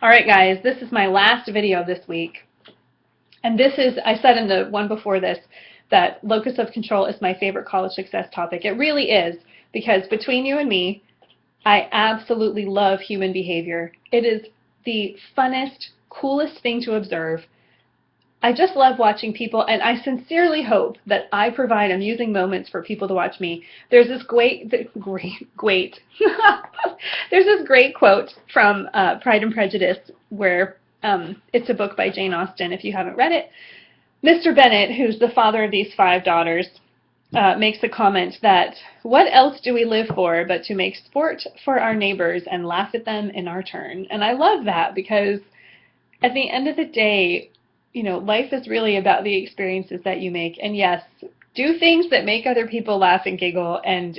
All right, guys, this is my last video this week. And this is, I said in the one before this, that locus of control is my favorite college success topic. It really is, because between you and me, I absolutely love human behavior. It is the funnest, coolest thing to observe. I just love watching people, and I sincerely hope that I provide amusing moments for people to watch me. There's this great there's this great quote from Pride and Prejudice where it's a book by Jane Austen, if you haven't read it. Mr. Bennet, who's the father of these 5 daughters, makes the comment that, what else do we live for but to make sport for our neighbors and laugh at them in our turn? And I love that, because at the end of the day, you know, life is really about the experiences that you make. And yes, do things that make other people laugh and giggle. And,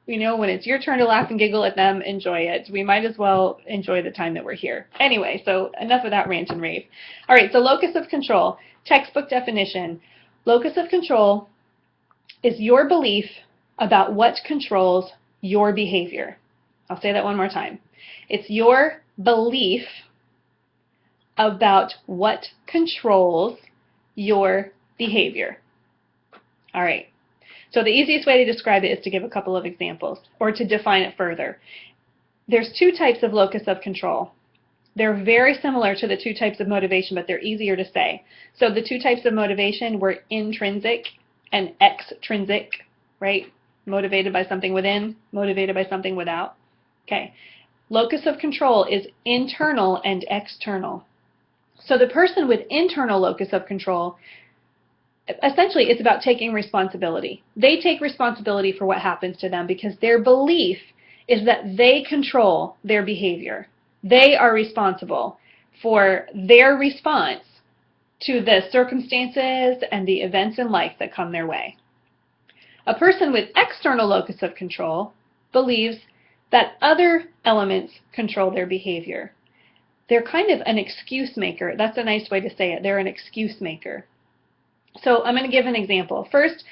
you know, when it's your turn to laugh and giggle at them, enjoy it. We might as well enjoy the time that we're here. Anyway, so enough of that rant and rave. All right, so locus of control, textbook definition. Locus of control is your belief about what controls your behavior. I'll say that one more time. It's your belief about what controls your behavior. All right. So the easiest way to describe it is to give a couple of examples, or to define it further. There's 2 types of locus of control. They're very similar to the 2 types of motivation, but they're easier to say. So the 2 types of motivation were intrinsic and extrinsic, right? Motivated by something within, motivated by something without. Okay. Locus of control is internal and external. So the person with internal locus of control, essentially it's about taking responsibility. They take responsibility for what happens to them because their belief is that they control their behavior. They are responsible for their response to the circumstances and the events in life that come their way. A person with external locus of control believes that other elements control their behavior. They're kind of an excuse maker. That's a nice way to say it. They're an excuse maker. So I'm going to give an example. First,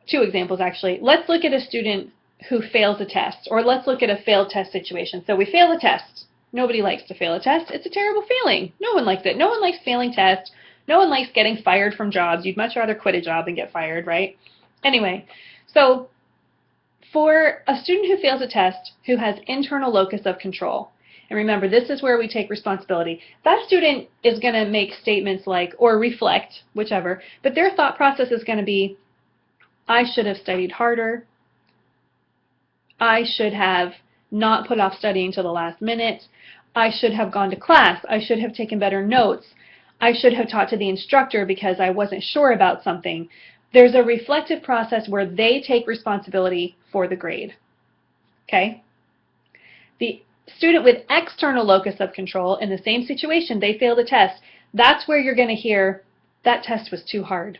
2 examples actually. Let's look at a student who fails a test, or let's look at a failed test situation. So we fail a test. Nobody likes to fail a test. It's a terrible feeling. No one likes it. No one likes failing tests. No one likes getting fired from jobs. You'd much rather quit a job than get fired, right? Anyway, so for a student who fails a test who has internal locus of control, and remember, this is where we take responsibility. That student is going to make statements like, or reflect, whichever, but their thought process is going to be, I should have studied harder. I should have not put off studying till the last minute. I should have gone to class. I should have taken better notes. I should have talked to the instructor because I wasn't sure about something. There's a reflective process where they take responsibility for the grade. Okay? The student with external locus of control, in the same situation, they failed a test. That's where you're going to hear, that test was too hard.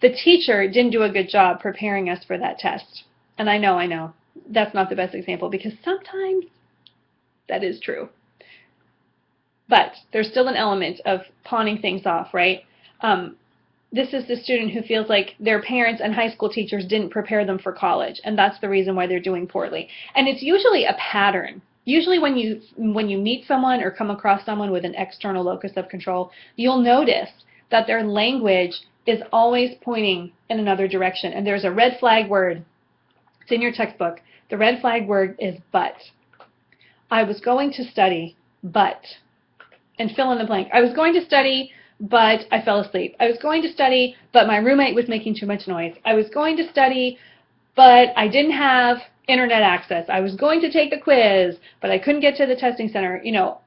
The teacher didn't do a good job preparing us for that test. And I know, that's not the best example, because sometimes that is true. But there's still an element of pawning things off, right? This is the student who feels like their parents and high school teachers didn't prepare them for college, and that's the reason why they're doing poorly. And it's usually a pattern. Usually when you meet someone or come across someone with an external locus of control, you'll notice that their language is always pointing in another direction. And there's a red flag word. It's in your textbook. The red flag word is but. I was going to study, but. And fill in the blank. I was going to study, but I fell asleep. I was going to study, but my roommate was making too much noise. I was going to study, but I didn't have internet access. I was going to take the quiz, but I couldn't get to the testing center. You know,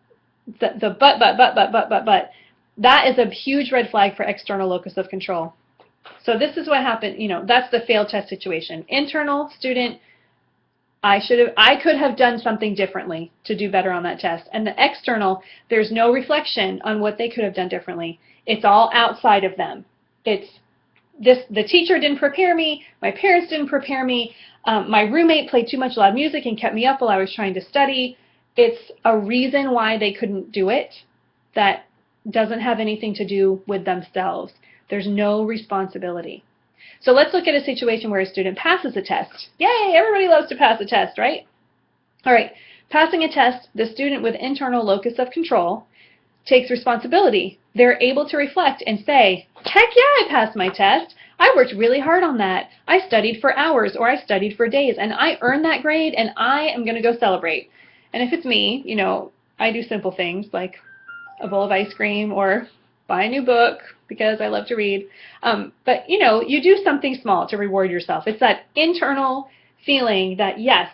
the but. That is a huge red flag for external locus of control. So this is what happened. You know, that's the failed test situation. Internal student, I could have done something differently to do better on that test. And the external, there's no reflection on what they could have done differently. It's all outside of them. It's this, the teacher didn't prepare me, my parents didn't prepare me, my roommate played too much loud music and kept me up while I was trying to study. It's a reason why they couldn't do it that doesn't have anything to do with themselves. There's no responsibility. So let's look at a situation where a student passes a test. Yay, everybody loves to pass a test, right? All right, Passing a test, the student with internal locus of control takes responsibility. They're able to reflect and say, heck yeah, I passed my test. I worked really hard on that. I studied for hours or I studied for days and I earned that grade and I am going to go celebrate. And if it's me, I do simple things like a bowl of ice cream or buy a new book because I love to read. But you do something small to reward yourself. It's that internal feeling that, yes,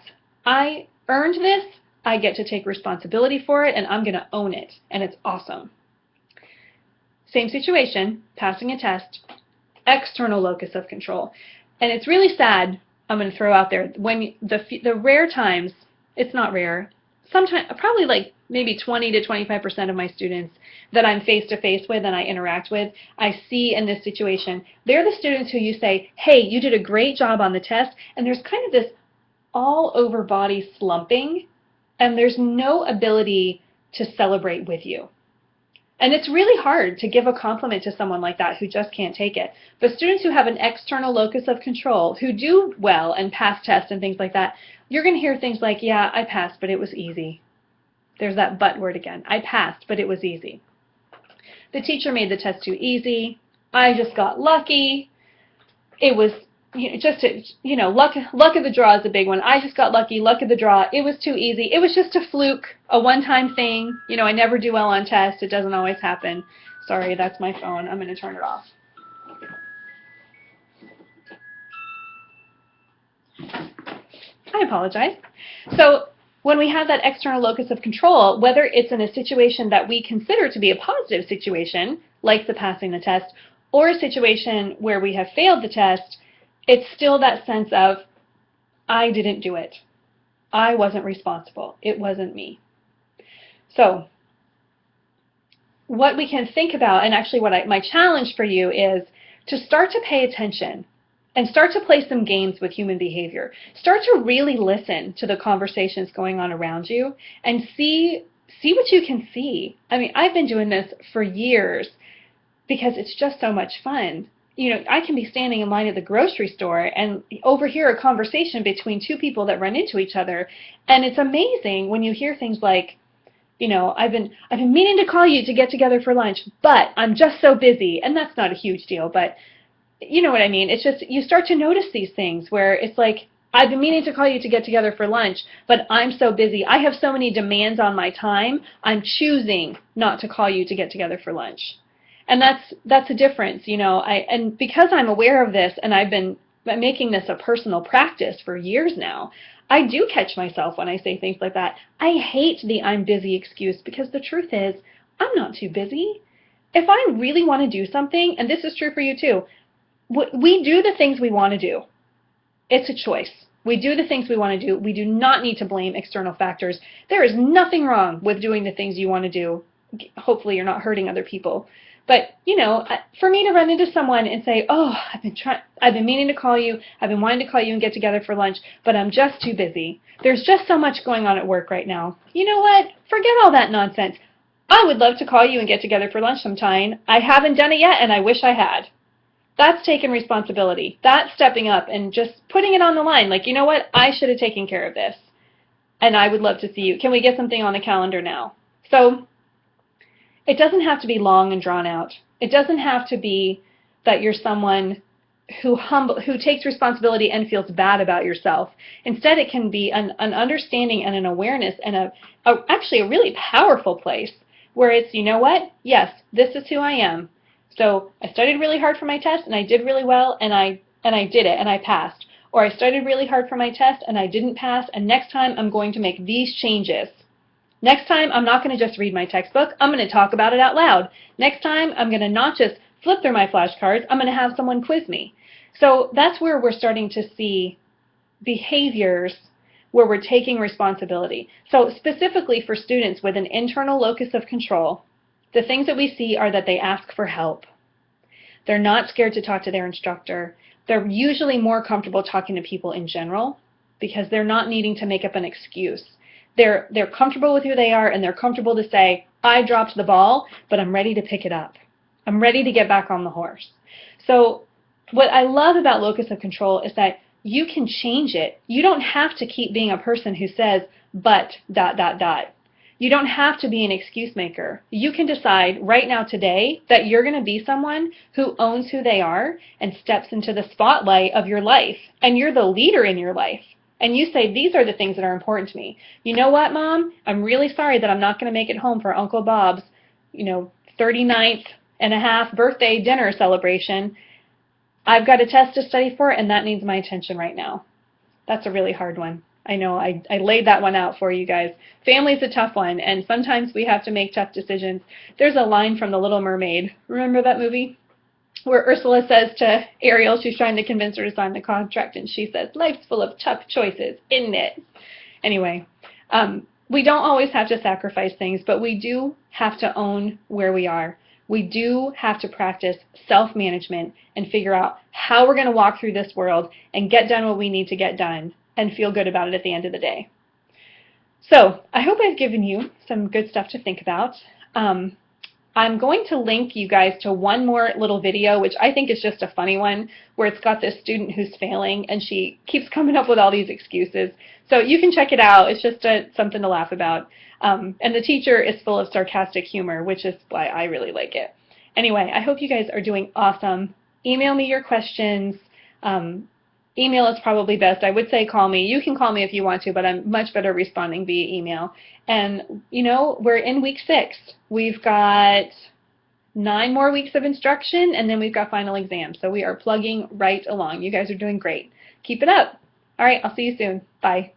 I earned this. I get to take responsibility for it, and I'm going to own it, and it's awesome. Same situation, passing a test, external locus of control. And it's really sad, I'm going to throw out there, when the rare times, it's not rare, sometimes, probably like maybe 20 to 25% of my students that I'm face-to-face with and I interact with, I see in this situation, they're the students who you say, hey, you did a great job on the test, and there's kind of this all-over body slumping, and there's no ability to celebrate with you. And it's really hard to give a compliment to someone like that who just can't take it. But students who have an external locus of control, who do well and pass tests and things like that, you're going to hear things like, yeah, I passed, but it was easy. There's that but word again. I passed, but it was easy. The teacher made the test too easy. I just got lucky. It was luck of the draw is a big one. I just got lucky, luck of the draw. It was too easy. It was just a fluke, a one-time thing. I never do well on tests. It doesn't always happen. Sorry, that's my phone. I'm going to turn it off. I apologize. So when we have that external locus of control, whether it's in a situation that we consider to be a positive situation, like the passing the test, or a situation where we have failed the test, it's still that sense of, I didn't do it. I wasn't responsible. It wasn't me. So what we can think about, and actually my challenge for you is to start to pay attention and start to play some games with human behavior. Start to really listen to the conversations going on around you and see what you can see. I mean, I've been doing this for years because it's just so much fun. I can be standing in line at the grocery store and overhear a conversation between two people that run into each other. And it's amazing when you hear things like, I've been meaning to call you to get together for lunch, but I'm just so busy. And that's not a huge deal, but you know what I mean? It's just, you start to notice these things where it's like, I've been meaning to call you to get together for lunch, but I'm so busy. I have so many demands on my time. I'm choosing not to call you to get together for lunch. And that's a difference, and because I'm aware of this and I've been making this a personal practice for years now, I do catch myself when I say things like that. I hate the I'm busy excuse because the truth is I'm not too busy. If I really want to do something, and this is true for you too, we do the things we want to do. It's a choice. We do the things we want to do. We do not need to blame external factors. There is nothing wrong with doing the things you want to do. Hopefully you're not hurting other people. But, for me to run into someone and say, oh, I've been meaning to call you, I've been wanting to call you and get together for lunch, but I'm just too busy. There's just so much going on at work right now. You know what? Forget all that nonsense. I would love to call you and get together for lunch sometime. I haven't done it yet, and I wish I had. That's taking responsibility. That's stepping up and just putting it on the line. Like, you know what? I should have taken care of this, and I would love to see you. Can we get something on the calendar now? So it doesn't have to be long and drawn out. It doesn't have to be that you're someone who takes responsibility and feels bad about yourself. Instead, it can be an understanding and an awareness and actually a really powerful place where it's, you know what? Yes, this is who I am. So I studied really hard for my test and I did really well and I did it and I passed. Or I studied really hard for my test and I didn't pass, and next time I'm going to make these changes. Next time, I'm not going to just read my textbook. I'm going to talk about it out loud. Next time, I'm going to not just flip through my flashcards. I'm going to have someone quiz me. So that's where we're starting to see behaviors where we're taking responsibility. So specifically for students with an internal locus of control, the things that we see are that they ask for help. They're not scared to talk to their instructor. They're usually more comfortable talking to people in general because they're not needing to make up an excuse. They're comfortable with who they are, and they're comfortable to say, I dropped the ball, but I'm ready to pick it up. I'm ready to get back on the horse. So what I love about locus of control is that you can change it. You don't have to keep being a person who says, but dot, dot, dot. You don't have to be an excuse maker. You can decide right now today that you're going to be someone who owns who they are and steps into the spotlight of your life. And you're the leader in your life. And you say, these are the things that are important to me. You know what, Mom? I'm really sorry that I'm not going to make it home for Uncle Bob's, 39th and a half birthday dinner celebration. I've got a test to study for, and that needs my attention right now. That's a really hard one. I know I laid that one out for you guys. Family's a tough one, and sometimes we have to make tough decisions. There's a line from The Little Mermaid. Remember that movie? Where Ursula says to Ariel, she's trying to convince her to sign the contract, and she says, life's full of tough choices, isn't it? Anyway, we don't always have to sacrifice things, but we do have to own where we are. We do have to practice self-management and figure out how we're going to walk through this world and get done what we need to get done and feel good about it at the end of the day. So I hope I've given you some good stuff to think about. I'm going to link you guys to one more little video, which I think is just a funny one, where it's got this student who's failing, and she keeps coming up with all these excuses. So you can check it out. It's just something to laugh about. And the teacher is full of sarcastic humor, which is why I really like it. Anyway, I hope you guys are doing awesome. Email me your questions. Email is probably best. I would say call me. You can call me if you want to, but I'm much better responding via email. And, we're in week 6. We've got 9 more weeks of instruction, and then we've got final exams. So we are plugging right along. You guys are doing great. Keep it up. All right, I'll see you soon. Bye.